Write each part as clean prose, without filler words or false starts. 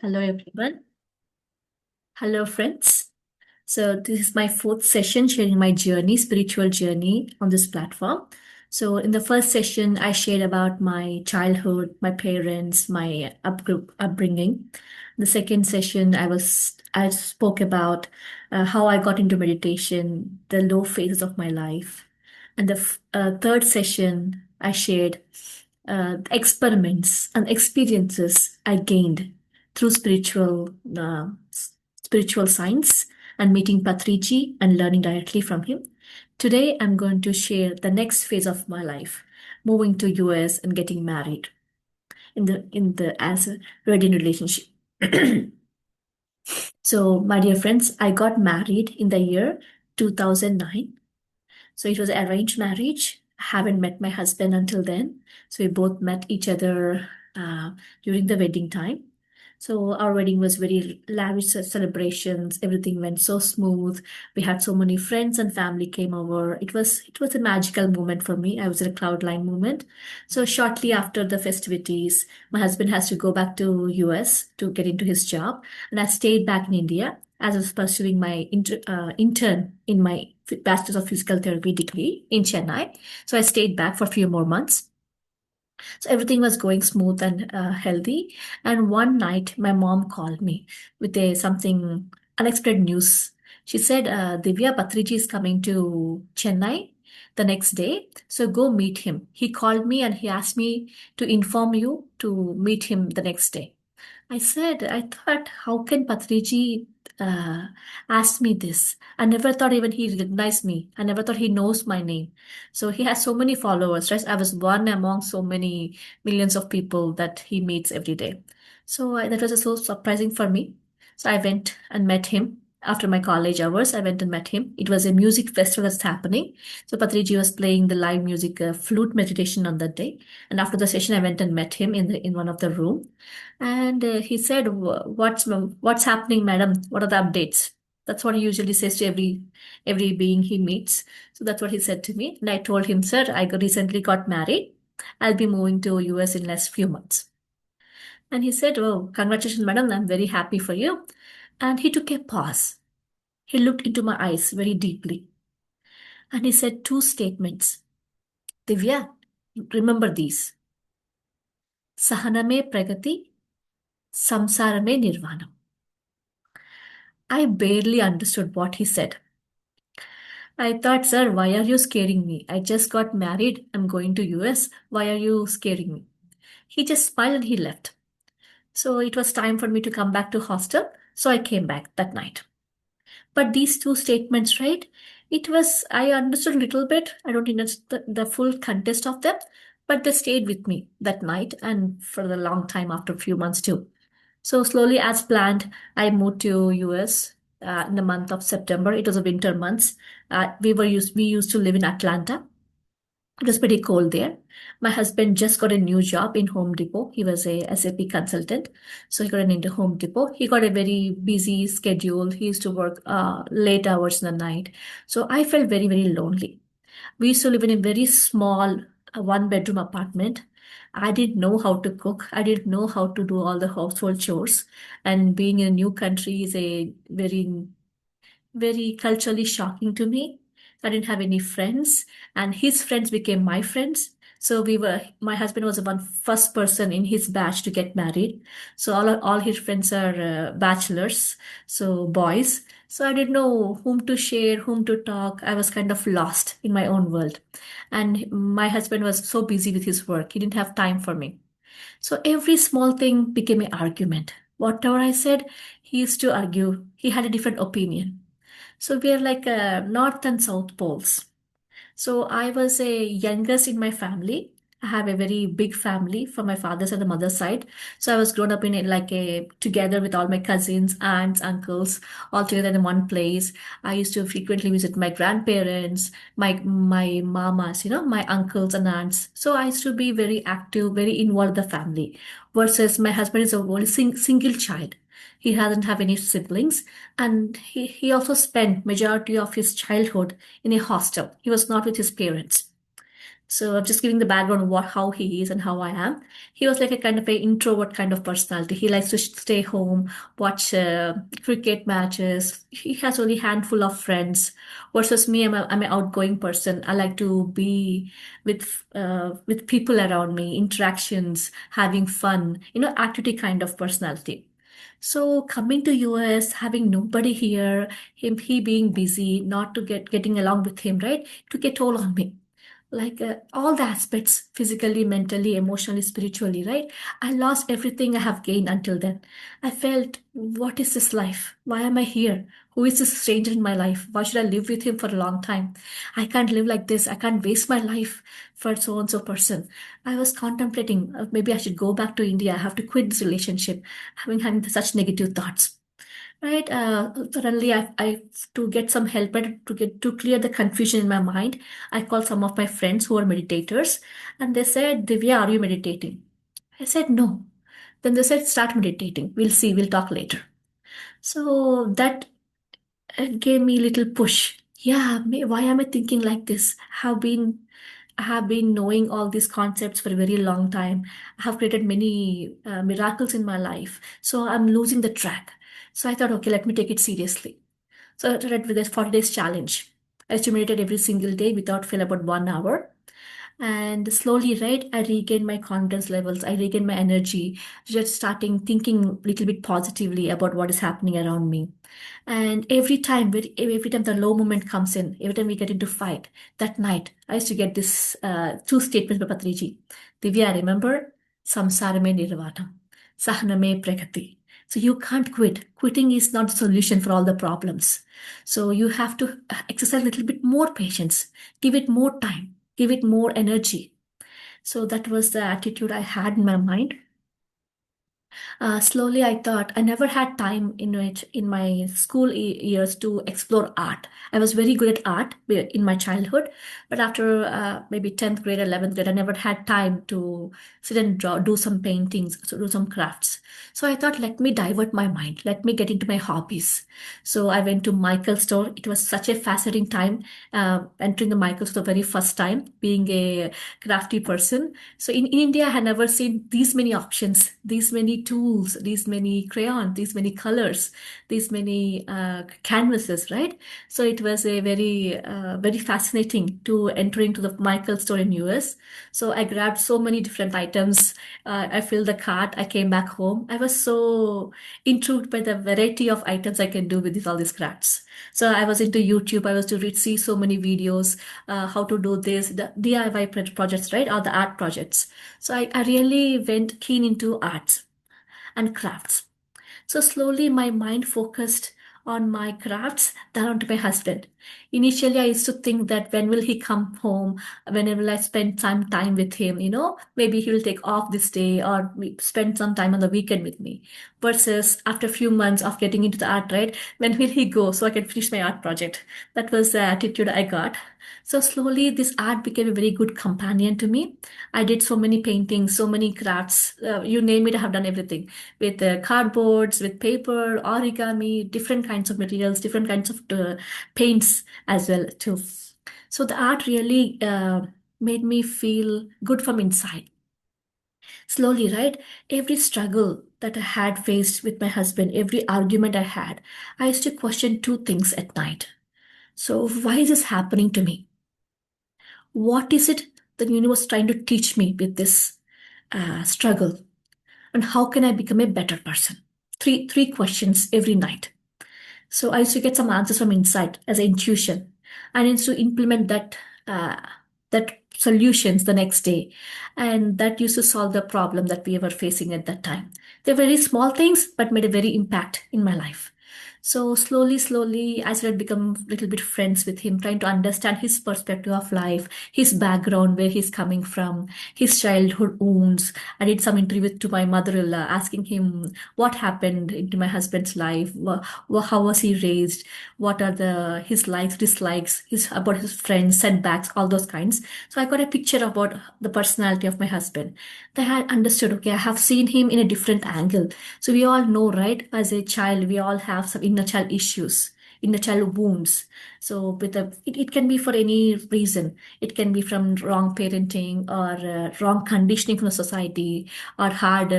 Hello everyone. Hello friends. So this is my fourth session sharing my journey, spiritual journey on this platform. So in the first session, I shared about my childhood, my parents, my upbringing. The second session, I spoke about how I got into meditation, the low phases of my life. And the third session, I shared experiments and experiences I gained through spiritual science and meeting Patrici and learning directly from him. Today, I'm going to share the next phase of my life, moving to US and getting married in the as a wedding relationship. So, my dear friends, I got married in the year 2009. So it was an arranged marriage. I haven't met my husband until then. So we both met each other during the wedding time. So our wedding was very lavish celebrations. Everything went so smooth. We had so many friends and family came over. It was a magical moment for me. I was in a cloud nine moment. So shortly after the festivities, my husband has to go back to US to get into his job, and I stayed back in India as I was pursuing my intern in my Bachelor's of Physical Therapy degree in Chennai. So I stayed back for a few more months. So everything was going smooth and healthy. And one night, my mom called me with something unexpected news. She said, Divya Patriji is coming to Chennai the next day. So go meet him. He called me and he asked me to inform you to meet him the next day. I thought, how can Patriji uh, ask me this? I never thought even he recognized me. I never thought he knows my name. So he has so many followers, right? I was one among so many millions of people that he meets every day. That was so surprising for me. So I went and met him. After my college hours, I went and met him. It was a music festival that's happening. So Patriji was playing the live music flute meditation on that day. And after the session, I went and met him in one of the room. And he said, What's happening, madam? What are the updates?" That's what he usually says to every being he meets. So that's what he said to me. And I told him, "Sir, recently got married. I'll be moving to US in next few months." And he said, "Oh, congratulations, madam. I'm very happy for you." And he took a pause. He looked into my eyes very deeply. And he said two statements. "Divya, remember these. Sahaname pragati, samsarame nirvanam." I barely understood what he said. I thought, "Sir, why are you scaring me? I just got married. I'm going to US. Why are you scaring me?" He just smiled and he left. So it was time for me to come back to hostel. So I came back that night. But these two statements, right? I understood a little bit. I don't understand the full context of them, but they stayed with me that night and for the long time after a few months too. So slowly, as planned, I moved to US in the month of September. It was a winter months. We used to live in Atlanta. It was pretty cold there. My husband just got a new job in Home Depot. He was a SAP consultant, so he got an into Home Depot. He got a very busy schedule. He used to work late hours in the night, so I felt very very lonely. We used to live in a very small one bedroom apartment. I didn't know how to cook. I didn't know how to do all the household chores. And being in a new country is a very culturally shocking to me. I didn't have any friends, and his friends became my friends. My husband was the one first person in his batch to get married. So all his friends are bachelors, so boys. So I didn't know whom to share, whom to talk. I was kind of lost in my own world. And my husband was so busy with his work, he didn't have time for me. So every small thing became an argument. Whatever I said, he used to argue. He had a different opinion. So we are like North and South poles. So I was a youngest in my family. I have a very big family from my father's and the mother's side. So I was grown up in it like a together with all my cousins, aunts, uncles, all together in one place. I used to frequently visit my grandparents, my mamas, my uncles and aunts. So I used to be very active, very involved in the family. Versus my husband is a only single child. He hasn't have any siblings, and he also spent majority of his childhood in a hostel. He was not with his parents. So I'm just giving the background of how he is and how I am. He was like a kind of a introvert kind of personality. He likes to stay home, watch cricket matches. He has only handful of friends. Versus me, I'm an outgoing person. I like to be with people around me, interactions, having fun. Activity kind of personality. So coming to US, having nobody here, he being busy, not to getting along with him, right? To get all on me, like all the aspects, physically, mentally, emotionally, spiritually, right? I lost everything I have gained until then. I felt, what is this life? Why am I here? Who is this stranger in my life? Why should I live with him for a long time? I can't live like this. I can't waste my life for so and so person. I was contemplating, maybe I should go back to India. I have to quit this relationship, having such negative thoughts. Right. Suddenly, I to get some help and to clear the confusion in my mind, I called some of my friends who are meditators, and they said, "Divya, are you meditating?" I said, "No." Then they said, "Start meditating. We'll see. We'll talk later." So that gave me a little push. Yeah, why am I thinking like this? I have been knowing all these concepts for a very long time. I have created many miracles in my life. So I'm losing the track. So I thought, okay, let me take it seriously. So I started with a 40 days challenge. I used to meditate every single day without fail about 1 hour. And slowly, right, I regained my confidence levels. I regained my energy, just starting thinking a little bit positively about what is happening around me. And every time the low moment comes in, every time we get into fight, that night, I used to get this two statements by Patriji. Divya, remember? Samsarame nirvana. Sahaname prakati. So you can't quit. Quitting is not the solution for all the problems. So you have to exercise a little bit more patience. Give it more time. Give it more energy. So that was the attitude I had in my mind. Slowly, I thought I never had time in my school years to explore art. I was very good at art in my childhood, but after maybe 10th grade, 11th grade, I never had time to sit and do some paintings, so do some crafts. So I thought, let me divert my mind, let me get into my hobbies. So I went to Michael's store. It was such a fascinating time entering the Michael's store very first time, being a crafty person. So in India, I had never seen these many options, these many tools, these many crayons, these many colors, these many canvases, right? So it was a very fascinating to enter into the Michael store in US. So I grabbed so many different items. I filled the cart. I came back home. I was so intrigued by the variety of items I can do with all these crafts. So I was into YouTube. I was to see so many videos, how to do this, the DIY projects, right? Or the art projects. So I really went keen into arts and crafts. So slowly my mind focused on my crafts than onto my husband. Initially, I used to think that when will he come home? When will I spend some time with him? Maybe he will take off this day or spend some time on the weekend with me. Versus after a few months of getting into the art, right? When will he go so I can finish my art project? That was the attitude I got. So slowly, this art became a very good companion to me. I did so many paintings, so many crafts. You name it, I have done everything with cardboards, with paper, origami, different kinds of materials, different kinds of paints as well too. So the art really made me feel good from inside. Slowly, right? Every struggle that I had faced with my husband, every argument I had, I used to question two things at night. So why is this happening to me? What is it the universe trying to teach me with this struggle? And how can I become a better person? Three questions every night. So I used to get some answers from inside as an intuition. I used to implement that solutions the next day, and that used to solve the problem that we were facing at that time. They're very small things, but made a very impact in my life. So slowly, I started become a little bit friends with him, trying to understand his perspective of life, his background, where he's coming from, his childhood wounds. I did some interview to my mother-in-law, asking him what happened into my husband's life, how was he raised, what are the his likes, dislikes, his about his friends, setbacks, all those kinds. So I got a picture about the personality of my husband. I had understood, okay, I have seen him in a different angle. So we all know, right? As a child, we all have some inner child issues. inner child wounds. So it can be for any reason. It can be from wrong parenting or wrong conditioning from the society or hard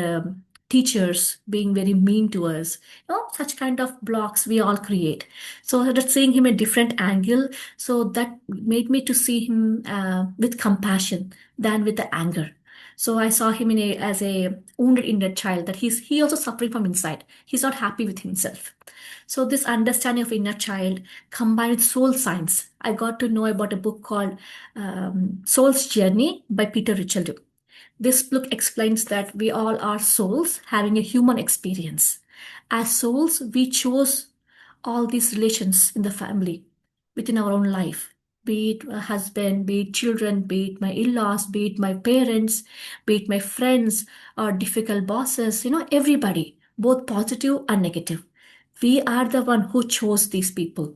teachers being very mean to us. Such kind of blocks we all create. So just seeing him a different angle, so that made me to see him with compassion than with the anger. So I saw him as a wounded inner child, that he also suffering from inside. He's not happy with himself. So this understanding of inner child combined with soul science, I got to know about a book called Soul's Journey by Peter Richeldu. This book explains that we all are souls having a human experience. As souls, we chose all these relations in the family within our own life. Be it a husband, be it children, be it my in laws, be it my parents, be it my friends, or difficult bosses, everybody, both positive and negative. We are the one who chose these people,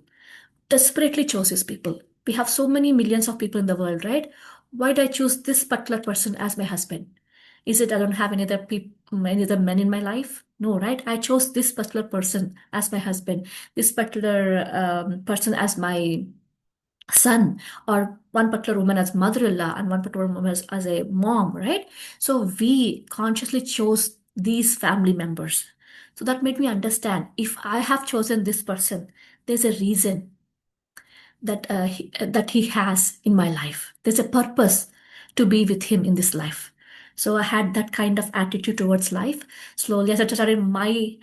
desperately chose these people. We have so many millions of people in the world, right? Why do I choose this particular person as my husband? Is it I don't have any other men in my life? No, right? I chose this particular person as my husband, this particular person as my son, or one particular woman as mother-in-law, and one particular woman as a mom, right? So we consciously chose these family members. So that made me understand, if I have chosen this person, there's a reason that he has in my life. There's a purpose to be with him in this life. So I had that kind of attitude towards life. Slowly, as I started my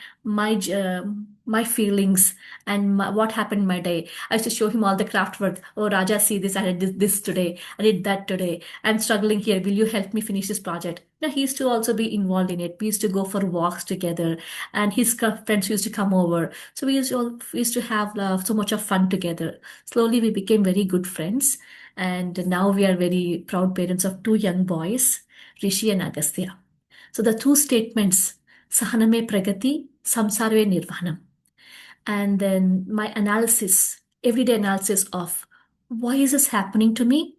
feelings and what happened in my day, I used to show him all the craft work. Oh, Raja, see this. I did this today. I did that today. I'm struggling here. Will you help me finish this project? Now he used to also be involved in it. We used to go for walks together, and his friends used to come over. So we used to have so much of fun together. Slowly, we became very good friends, and now we are very proud parents of two young boys, Rishi and Agastya. So the two statements, Sahaname Pragati, Samsarve Nirvanam. And then my analysis, everyday analysis of why is this happening to me?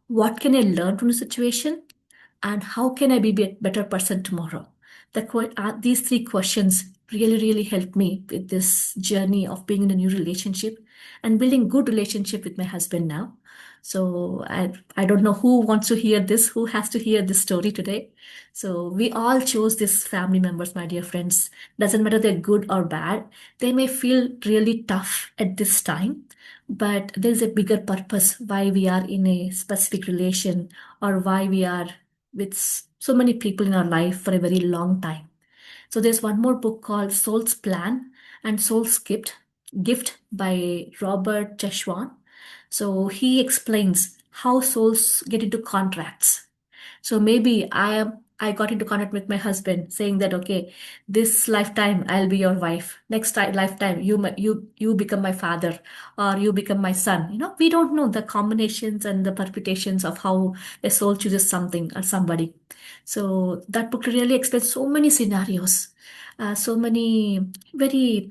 What can I learn from the situation? And how can I be a better person tomorrow? These three questions really helped me with this journey of being in a new relationship and building good relationship with my husband now. So I don't know who wants to hear this, who has to hear this story today. So we all chose these family members, my dear friends. Doesn't matter they're good or bad. They may feel really tough at this time, but there's a bigger purpose why we are in a specific relation, or why we are with so many people in our life for a very long time. So there's one more book called Soul's Plan and Soul's Gift by Robert Cheshwan. So he explains how souls get into contracts. So maybe I got into contact with my husband saying that, okay, this lifetime I'll be your wife. Next lifetime you become my father, or you become my son. We don't know the combinations and the permutations of how a soul chooses something or somebody. So that book really explains so many scenarios, so many very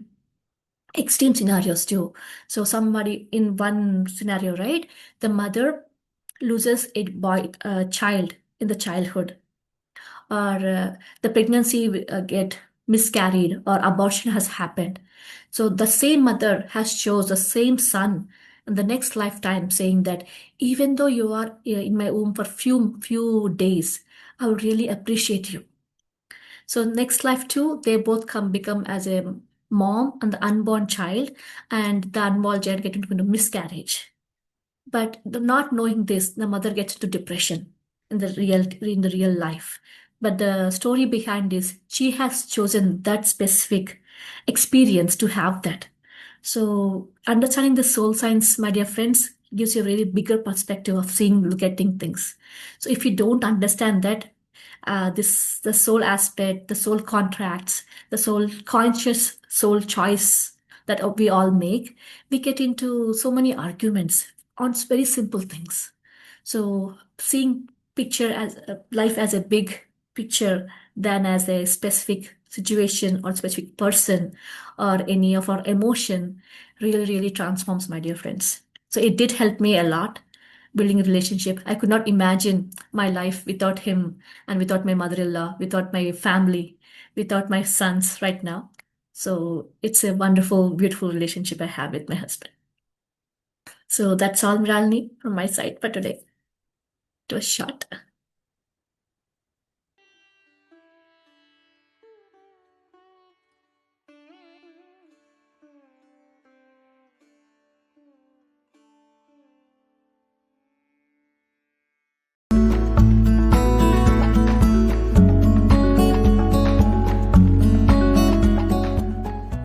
extreme scenarios too. So somebody in one scenario, right? The mother loses a child in the childhood, or the pregnancy get miscarried, or abortion has happened. So the same mother has chose the same son in the next lifetime, saying that even though you are in my womb for few days, I would really appreciate you. So next life too, they both become as a mom and the unborn child, and the unborn child get into miscarriage. But not knowing this, the mother gets into depression in the real life. But the story behind is she has chosen that specific experience to have that. So understanding the soul science, my dear friends, gives you a really bigger perspective of getting things. So if you don't understand that, the soul aspect, the soul contracts, the soul conscious soul choice that we all make, we get into so many arguments on very simple things. So seeing picture as life as a big picture than as a specific situation or specific person or any of our emotion really transforms, my dear friends. So it did help me a lot building a relationship. I could not imagine my life without him, and without my mother-in-law, without my family, without my sons right now. So it's a wonderful, beautiful relationship I have with my husband. So that's all, Miralini, from my side for today. It was short.